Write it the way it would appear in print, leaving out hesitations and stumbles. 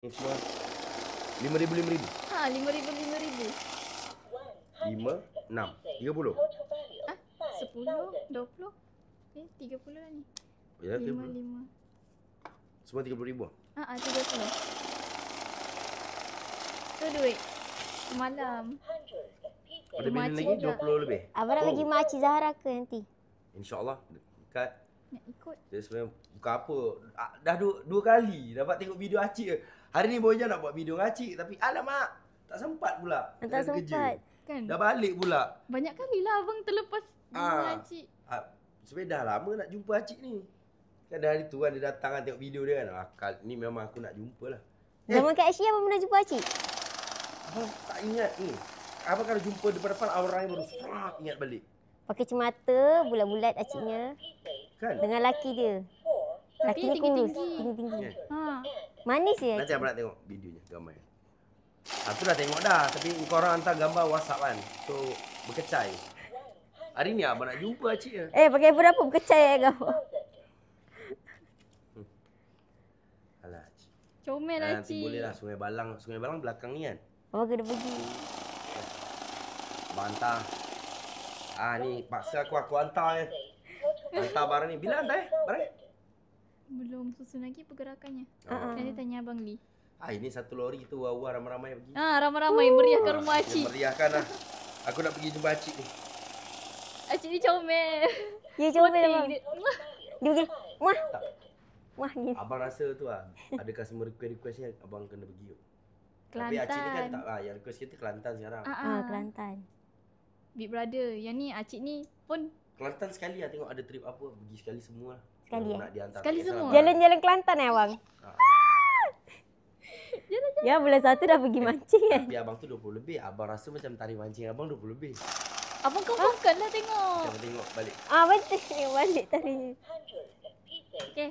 Ni semua 5,000, 5,000. Ha, 5,000, 5,000. 5, 6, 30. Ah, 10, 20. 30 lah ni. Ya, 5, 30. 5. Semua 30,000. Ha, 30. Tu duit semalam. Ada Rumah bilin cik lagi juga. 20 lebih. Abang nak pergi Makcik Zahra ke nanti? InsyaAllah dekat. Nak ikut. Dia sebenarnya bukan apa. Dah dua kali dapat tengok video Acik ke. Hari ni Boja nak buat video dengan Acik. Tapi alamak, tak sempat pula. Tak Ada sempat. kerja. Kan? Dah balik pula. Banyak kali lah abang terlepas dengan cik. Sebenarnya dah lama nak jumpa Acik ni. Kan hari tu kan dia datang kan tengok video dia kan. Ni memang aku nak jumpa lah. Zaman kat Asia abang pernah jumpa Acik? Abang tak ingat ni. Abang kalau jumpa depan-depan orang yang baru serak ingat balik. Pakai cermata, bulat-bulat Aciknya. Kan? Dengan laki dia. Laki dia kurus, tinggi-tinggi. Kan? Ha. Manis je Nanti Acik. abang nak tengok videonya, gambar. Aku dah tengok dah. Tapi korang hantar gambar WhatsApp kan. So, berkecai. Hari ni abang nak jumpa Acik je. Pakai apa-apa berkecai gambar. Alah Acik. Comel lah Nanti cik. boleh lah Sungai Balang. Sungai Balang belakang ni kan. Abang kena pergi. Abang hantar. Ni paksa aku hantar je. Hantar barang ni. Bila hantar barang? Belum susun lagi pergerakannya. Oh. Nanti tanya abang Lee. Ini satu lori tu war-war ramai-ramai pergi. Ramai-ramai meriahkan rumah Dia Acik. meriahkan lah. Aku nak pergi jumpa Acik ni. Acik ni comel. Ya comel Poting abang. dia. Dia pergi, wah. Tak. Wah gini. Abang rasa tu lah. Ada customer request ni abang kena pergi. Tapi Acik ni kan Kelantan. tak. Yang request kita Kelantan sekarang. Kelantan. Big brother. Yang ni Acik ni pun Kelantan sekali lah tengok ada trip apa. Pergi sekali semua lah. Sekali Nak dihantar. Sekali Tak kisah semua? lah. Jalan-jalan Kelantan abang? Ya bulan 1 dah pergi mancing kan? Tapi abang tu 20 lebih. Abang rasa macam tarik mancing abang 20 lebih. abang confirmkan lah tengok. Macam tengok balik. Betul. Balik tarinya. Okay.